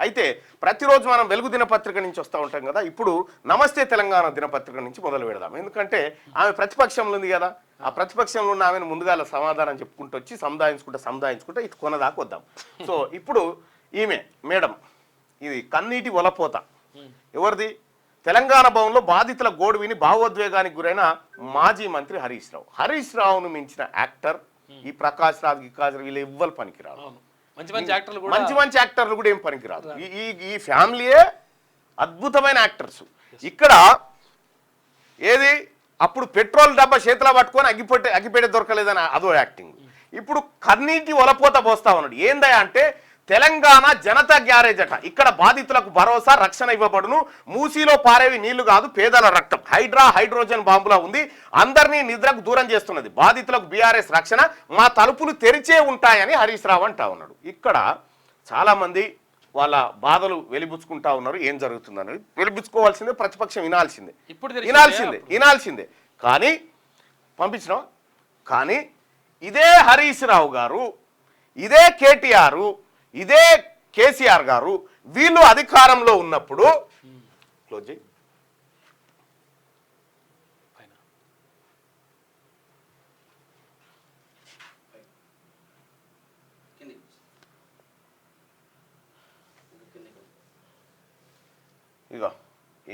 అయితే ప్రతిరోజు మనం వెలుగు దినపత్రిక నుంచి వస్తూ ఉంటాం కదా, ఇప్పుడు నమస్తే తెలంగాణ దినపత్రిక నుంచి మొదలు పెడదాం. ఎందుకంటే ఆమె ప్రతిపక్షంలో ఉంది కదా, ఆ ప్రతిపక్షంలో ఉన్న ఆమెను ముందుగా సమాధానం చెప్పుకుంటూ వచ్చి సముదాయించుకుంటూ ఇటు కొనదాకా వద్దాం. సో ఇప్పుడు ఈమె మేడం, ఇది కన్నీటి ఒలపోత ఎవరిది? తెలంగాణ భవన్లో బాధితుల గోడు విని భావోద్వేగానికి గురైన మాజీ మంత్రి హరీష్ రావును మించిన యాక్టర్ ఈ ప్రకాష్ రాజ్ వీళ్ళు ఎవ్వరు పనికిరాదు. మంచి మంచి యాక్టర్లు కూడా ఏం పనికిరాదు. ఈ ఫ్యామిలీయే అద్భుతమైన యాక్టర్స్. ఇక్కడ ఏది అప్పుడు పెట్రోల్ డబ్బా చేతిలో పట్టుకొని అగ్గిపెట్టే దొరకలేదని అదో యాక్టింగ్. ఇప్పుడు కన్నీటి ఒలపోత పోస్తా ఉన్నాడు. ఏందయ్యా అంటే తెలంగాణ జనతా గ్యారేజ్ అట, ఇక్కడ బాధితులకు భరోసా, రక్షణ ఇవ్వబడును, మూసీలో పారేవి నీళ్లు కాదు పేదల రక్తం, హైడ్రోజన్ బాంబులా ఉంది, అందరినీ నిద్రకు దూరం చేస్తున్నది, బాధితులకు బీఆర్ఎస్ రక్షణ, మా తలుపులు తెరిచే ఉంటాయని హరీష్ రావు అంటా ఉన్నాడు. ఇక్కడ చాలా మంది వాళ్ళ బాధలు వెలిబుచ్చుకుంటా ఉన్నారు. ఏం జరుగుతుందనేది వెలిబుచ్చుకోవాల్సిందే, ప్రతిపక్షం వినాల్సిందే. కానీ పంపించినాం. కానీ ఇదే హరీష్ రావు గారు, ఇదే కేటీఆర్, ఇదే కేసీఆర్ గారు వీళ్ళు అధికారంలో ఉన్నప్పుడు క్లోజ్ చేయి, ఇగో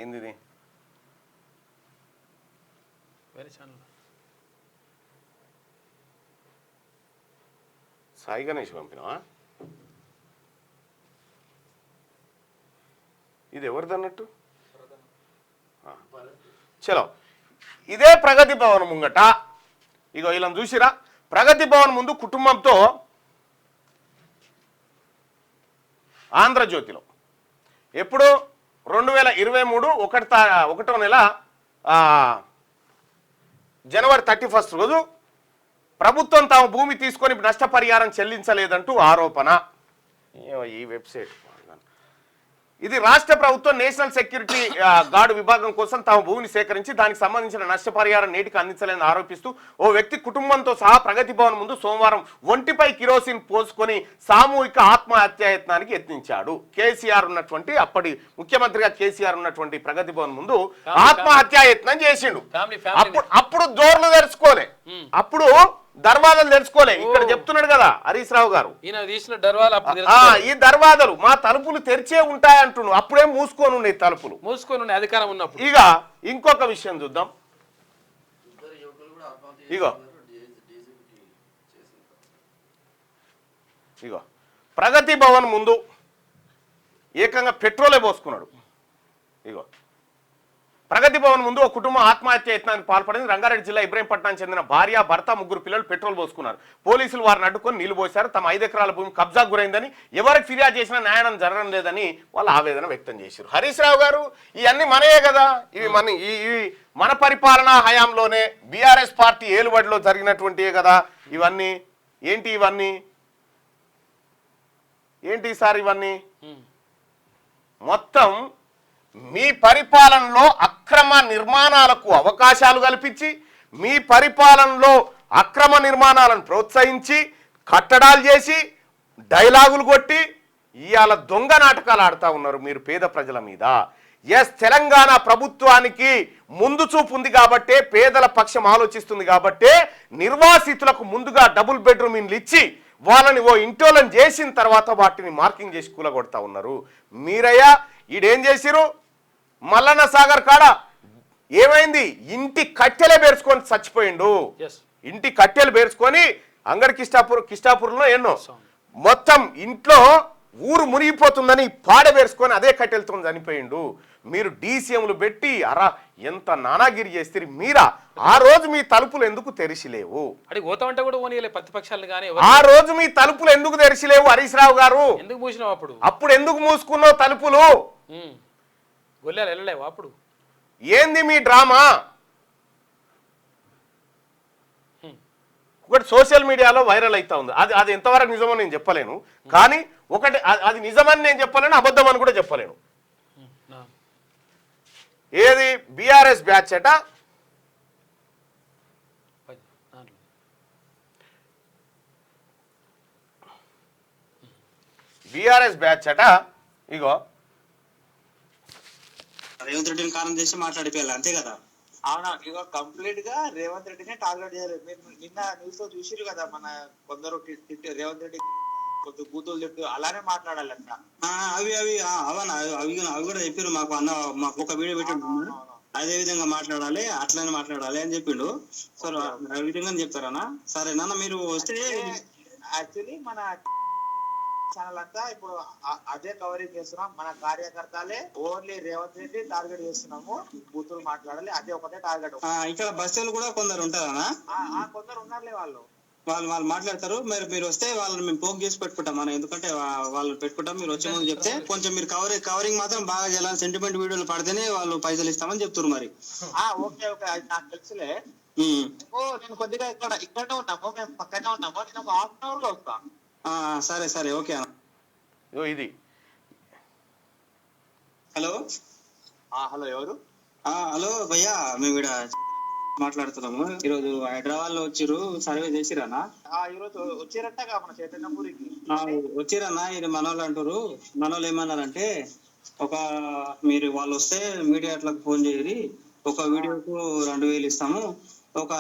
ఏంది ఇది సాయి గణేష్ పంపినావా? ఇది ఎవరిది అన్నట్టు? చలో, ఇదే ప్రగతి భవన్ ముంగట ఇగో ఇలా చూసిరా, ప్రగతి భవన్ ముందు కుటుంబంతో ఆంధ్రజ్యోతిలో ఎప్పుడు 2023 1వ నెల జనవరి 31 రోజు ప్రభుత్వం తాము భూమి తీసుకొని నష్టపరిహారం చెల్లించలేదంటూ ఆరోపణ. ఈ వెబ్సైట్ ఇది రాష్ట్ర ప్రభుత్వం నేషనల్ సెక్యూరిటీ గార్డు విభాగం కోసం తాము భూమిని సేకరించి దానికి సంబంధించిన నష్టపరిహారం నేటికి అందించలేదని ఆరోపిస్తూ ఓ వ్యక్తి కుటుంబంతో సహా ప్రగతి భవన్ ముందు సోమవారం ఒంటిపై కిరోసిన్ పోసుకొని సామూహిక ఆత్మహత్యాయత్నానికి యత్నించాడు. కేసీఆర్ ఉన్నటువంటి అప్పటి ముఖ్యమంత్రిగా కేసీఆర్ ఉన్నటువంటి ప్రగతి భవన్ ముందు ఆత్మహత్యాయత్నం చేసిండు. అప్పుడు డోర్లు తెరుచుకోలే, అప్పుడు దర్వాజలు తెలుసుకోలే. ఇక్కడ చెప్తున్నాడు కదా హరీష్ రావు గారు, ఈ దర్వాజలు మా తలుపులు తెరిచే ఉంటాయంటున్నాడు. అప్పుడే మూసుకొని ఉన్నాయి తలుపులు, మూసుకొని అధికారం ఉన్నప్పుడు. ఇక ఇంకొక విషయం చూద్దాం. ఇగో ప్రగతి భవన్ ముందు ఏకంగా పెట్రోలే పోసుకున్నాడు. ఇగో ప్రగతి భవన్ ముందు ఒక కుటుంబం ఆత్మహత్య యత్నానికి పాల్పడింది. రంగారెడ్డి జిల్లా ఇబ్రహీంపట్నానికి చెందిన భార్య భర్త 3 పిల్లలు పెట్రోల్ పోసుకున్నారు. పోలీసులు వారిని అడ్డుకొని నీళ్లు పోశారు. తమ 5 ఎకరాల భూమి కబ్జాకు గురైందని, ఎవరికి ఫిర్యాదు చేసినా న్యాయం జరగడం లేదని వాళ్ళు ఆవేదన వ్యక్తం చేశారు. హరీష్ రావు గారు ఇవన్నీ మనయే కదా, ఇవి మన పరిపాలనా హయాంలోనే బీఆర్ఎస్ పార్టీ ఏలుబడిలో జరిగినటువంటివే కదా ఇవన్నీ. ఏంటి సార్ ఇవన్నీ? మొత్తం మీ పరిపాలనలో అక్రమ నిర్మాణాలకు అవకాశాలు కల్పించి, మీ పరిపాలనలో అక్రమ నిర్మాణాలను ప్రోత్సహించి, కట్టడాలు చేసి, డైలాగులు కొట్టి ఇవాళ దొంగ నాటకాలు ఆడుతూ ఉన్నారు మీరు పేద ప్రజల మీద. తెలంగాణ ప్రభుత్వానికి ముందు చూపు ఉంది కాబట్టే, పేదల పక్షం ఆలోచిస్తుంది కాబట్టే నిర్వాసితులకు ముందుగా డబుల్ బెడ్రూమ్ ఇండ్లు ఇచ్చి వాళ్ళని ఓ ఇంటోలను చేసిన తర్వాత వాటిని మార్కింగ్ చేసి కూలగొడతా ఉన్నారు. మీరయ్యా ఈడేం చేసిరు? మల్లన్న సాగర్ కాడ ఏమైంది? ఇంటి కట్టెలే బేర్చుకొని చచ్చిపోయిండు. ఇంటి కట్టెలు బేర్చుకొని అంగడి కిష్టాపూర్లో ఎన్నో మొత్తం ఇంట్లో ఊరు మునిగిపోతుందని పాడబేర్చుకొని అదే కట్టెలతో చనిపోయిండు. మీరు డీసీఎంలు పెట్టి ఎంత నానాగిరి చేస్తారు మీరా? ఆ రోజు మీ తలుపులు ఎందుకు తెరిచిలేవు? ఆ రోజు మీ తలుపులు ఎందుకు తెరిచిలేవు హరీష్ రావు గారు? అప్పుడు ఎందుకు మూసుకున్నావు తలుపులు? అప్పుడు ఏంది మీ డ్రామా? ఒకటి సోషల్ మీడియాలో వైరల్ అవుతా ఉంది. అది ఎంతవరకు నిజమో నేను చెప్పలేను. కానీ ఒకటి అది నిజమని నేను చెప్పలేను, అబద్ధం అని కూడా చెప్పలేను. ఏది? బీఆర్ఎస్ బ్యాచ్ అట ఇగో రేవంత్ రెడ్డిని కారణం చేసి మాట్లాడిపోయాలి అంతే కదా. అవునా, ఇక కంప్లీట్ గా రేవంత్ రెడ్డినే టార్గెట్ చేయాలి. మీరు నిన్న న్యూస్ లో చూసిరు కదా, మన కొందరు రేవంత్ రెడ్డి కొద్ది బూతులు చెప్పి అలానే మాట్లాడాలంట. అవి అవి అవనా అవి అవి కూడా చెప్పారు మాకు అన్న, మాకు ఒక వీడియో పెట్టిండు. అదే విధంగా మాట్లాడాలి, అట్లనే మాట్లాడాలి అని చెప్పిండు. సో ఆ విధంగా చెప్తారన్నా. సరేనా, మీరు వస్తే యాక్చువల్లీ మన ఛానల్ అంతా ఇప్పుడు అదే కవరింగ్ చేస్తున్నాం. మన కార్యకర్తలే ఓన్లీ రేవంత్ రెడ్డి టార్గెట్ చేస్తున్నాము, బూతులు మాట్లాడాలి, అదే ఒకటే టార్గెట్. ఇక్కడ బస్సులు కూడా కొందరు ఉంటారన్నా, కొందరు ఉన్నారులే, వాళ్ళు వాళ్ళు మాట్లాడతారు. మరి మీరు వస్తే వాళ్ళని మేము పోక్ చేసి పెట్టుకుంటాం మనం, ఎందుకంటే వాళ్ళు పెట్టుకుంటాం. మీరు వచ్చే ముందు చెప్తే కొంచెం మీరు కవరింగ్ మాత్రం బాగా చేయాలి. సెంటిమెంట్ వీడియోలు పడితేనే వాళ్ళు పైసలు ఇస్తామని చెప్తున్నారు మరి. ఓకే ఓకే, అది నాకు తెలుసులే. నేను కొద్దిగా ఇక్కడనే ఉన్నాము, మేము పక్కనే ఉన్నాము. నేను ఒక హాఫ్ అన్ అవర్ లో వస్తాను. సరే సరే ఓకే అన్న. ఇది హలో హలో, ఎవరు? హలో భయ్యా, మేము ఇక్కడ మాట్లాడుతున్నాము. ఈరోజు హైదరాబాద్ లో వచ్చిర్రు, సర్వే చేసిరన్నా? ఈరోజు వచ్చిరంట మన చైతన్యపూరికి వచ్చిరన్నా. ఇది మనోళ్ళు అంటారు. మనోళ్ళు ఏమన్నారంటే, మీరు వాళ్ళు వస్తే మీడియా అట్లా ఫోన్ చేయరి, ఒక వీడియోకు 2000 ఇస్తాము, ఒక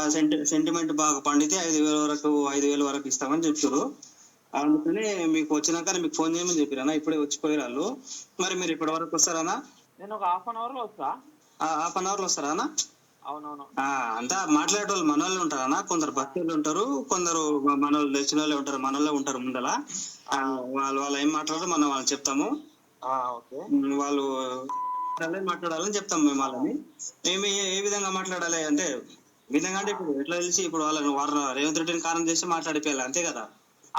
సెంటిమెంట్ బాగా పండితే 5,000 వరకు ఇస్తామని చెప్తారు. అందుకని మీకు వచ్చినాక మీకు ఫోన్ చేయమని చెప్పిరన్నా. ఇప్పుడే వచ్చిపోయారు వాళ్ళు. మరి మీరు ఇప్పటి వరకు వస్తారన్నా? నేను ఒక హాఫ్ అన్ అవర్ లో వస్తా. హాఫ్ అన్ అవర్ లో వస్తారా అన్న? అవునవును. అంతా మాట్లాడేటోళ్ళు మనోళ్ళు ఉంటారన్నా. కొందరు భక్తులు ఉంటారు, కొందరు మనోళ్ళు తెలిసిన వాళ్ళే ఉంటారు, మనోళ్ళే ఉంటారు ముందల. వాళ్ళు ఏం మాట్లాడారో మనం వాళ్ళు చెప్తాము. వాళ్ళు మాట్లాడాలని చెప్తాం మేము వాళ్ళని. మేము ఏ విధంగా మాట్లాడాలి అంటే, విధంగా అంటే ఇప్పుడు ఎట్లా తెలిసి ఇప్పుడు వాళ్ళని రేవంత్ రెడ్డిని కారణం చేసి మాట్లాడిపోయాలి అంతే కదా.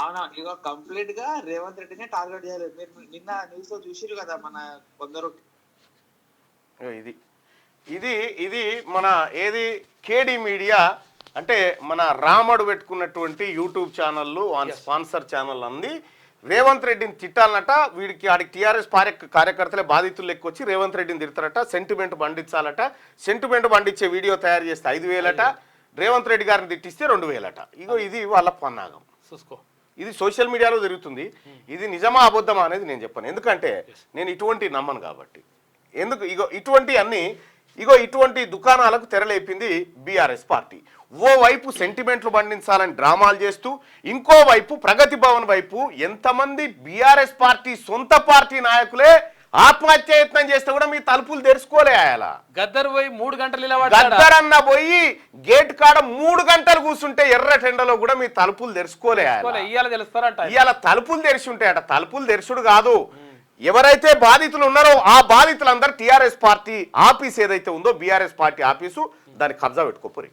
అవునా, ఇక కంప్లీట్ గా రేవంత్ రెడ్డినే టార్గెట్ చేయాలి. మీరు నిన్న న్యూస్ లో చూసిరు కదా, మన కొందరు ఇది ఇది ఇది మన ఏది కేడి మీడియా అంటే మన రామడు పెట్టుకున్నటువంటి యూట్యూబ్ ఛానళ్ళు, స్పాన్సర్ ఛానల్ అంది. రేవంత్ రెడ్డిని తిట్టాలన్నట, ఆడికి టీఆర్ఎస్ కార్యకర్తలే బాధితులు లెక్కొచ్చి రేవంత్ రెడ్డిని తిడతారట, సెంటిమెంట్ పండించాలట, సెంటిమెంట్ పండించే వీడియో తయారు చేస్తే 5,000 రేవంత్ రెడ్డి గారిని తిట్టిస్తే 2,000. ఇగో ఇది వాళ్ళ పన్నాగం. చూసుకో, ఇది సోషల్ మీడియాలో జరుగుతుంది. ఇది నిజమా అబద్ధమా అనేది నేను చెప్పాను, ఎందుకంటే నేను ఇటువంటి నమ్మను కాబట్టి. ఎందుకు ఇటువంటి దుకాణాలకు తెరలేపింది బీఆర్ఎస్ పార్టీ. ఓవైపు సెంటిమెంట్లు పండించాలని డ్రామాలు చేస్తూ, ఇంకోవైపు ప్రగతి భవన్ వైపు ఎంతమంది బీఆర్ఎస్ పార్టీ సొంత పార్టీ నాయకులే ఆత్మహత్యయత్నం చేస్తే కూడా మీ తలుపులు తెరుచుకోలే. ఆయన గద్దర్ పోయి 3 గంటలు గద్దరన్న పోయి గేట్ కాడ 3 గంటలు కూర్చుంటే ఎర్రటెండలో కూడా మీ తలుపులు తెరుచుకోలే. ఇవాళ తలుపులు తెరిచి ఉంటాయట. తలుపులు తెరుచుడు కాదు, ఎవరైతే బాధితులు ఉన్నారో ఆ బాధితులందరూ టీఆర్ఎస్ పార్టీ ఆఫీస్ ఏదైతే ఉందో బీఆర్ఎస్ పార్టీ ఆఫీసు, దాన్ని కబ్జా పెట్టుకోపోయి.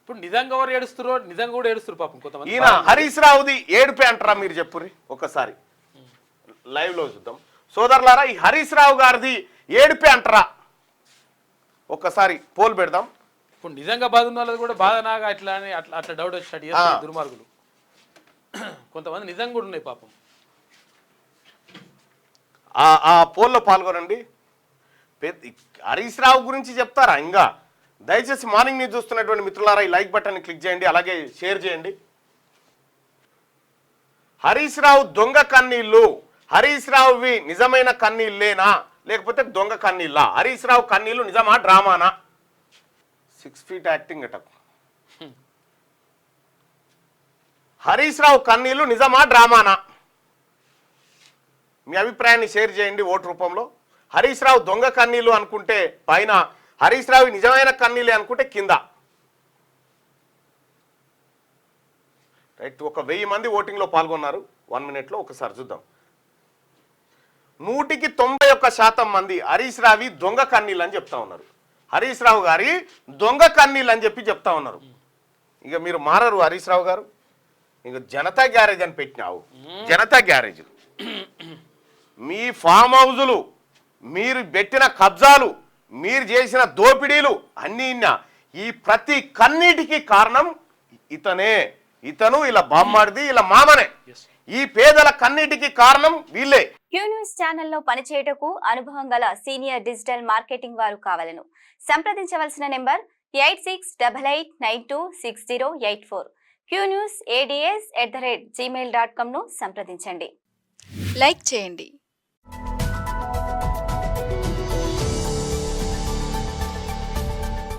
ఇప్పుడు నిజంగా ఎవరు ఏడుస్తారో నిజంగా కూడా ఏడుస్తారు పాపం కొంతమంది. ఈయన హరీష్ రావుది ఏడుపే అంటారా మీరు చెప్పుర్రి, ఒకసారి లైవ్ లో చూద్దాం సోదరులారా. ఈ హరీష్ రావు గారిది ఏడుపే అంటారా, ఒక్కసారి పోల్ పెడదాం. ఇప్పుడు నిజంగా బాధ ఉన్న వాళ్ళది కూడా బాధ నాగా అట్లా అని అట్లా డౌట్ వచ్చి దుర్మార్గులు కొంతమంది నిజంగా కూడా ఉన్నాయి పాపం. ఆ పోల్లో పాల్గొనండి. హరీష్ రావు గురించి చెప్తారా ఇంకా? దయచేసి మార్నింగ్ న్యూస్ చూస్తున్నటువంటి మిత్రులారా ఈ లైక్ బటన్ క్లిక్ చేయండి, అలాగే షేర్ చేయండి. హరీష్ రావు దొంగ కన్నీళ్ళు, హరీష్ రావువి నిజమైన కన్నీళ్ళేనా లేకపోతే దొంగ కన్నీళ్ళా? హరీష్ రావు కన్నీళ్ళు నిజమా డ్రామానా? 6 feet యాక్టింగ్ అట. హరీష్ రావు కన్నీళ్ళు నిజమా డ్రామానా? మీ అభిప్రాయాన్ని షేర్ చేయండి ఓటు రూపంలో. హరీష్ రావు దొంగ కన్నీళ్ళు అనుకుంటే పైన, హరీష్ రావు నిజమైన కన్నీళ్ళే అనుకుంటే కింద. రైట్, ఒక 1000 మంది ఓటింగ్లో పాల్గొన్నారు 1 minute ఒకసారి చూద్దాం. 191% మంది హరీష్ రావి దొంగ కన్నీళ్ళు అని చెప్తా ఉన్నారు. హరీష్ రావు గారి దొంగ కన్నీళ్ళు అని చెప్పి చెప్తా ఉన్నారు. ఇక మీరు మారరు హరీష్ రావు గారు. ఇక జనతా గ్యారేజ్ అని పెట్టినావు, జనతా గ్యారేజ్, మీ ఫామ్ హౌజులు, మీరు పెట్టిన కబ్జాలు, మీరు చేసిన దోపిడీలు అన్నీ ఈ ప్రతి కన్నీటికి కారణం ఇతను ఇలా బామ్మాడిది, ఇలా మామనే. ఈ పేదల కన్నీటికి కారణం వీళ్ళే. క్యూ న్యూస్ ఛానల్లో పనిచేయటకు అనుభవం గల సీనియర్ డిజిటల్ మార్కెటింగ్ వారు కావాలను సంప్రదించవలసిన నెంబర్ 8688926084. qnewsads@gmail.com ను సంప్రదించండి. లైక్ చేయండి.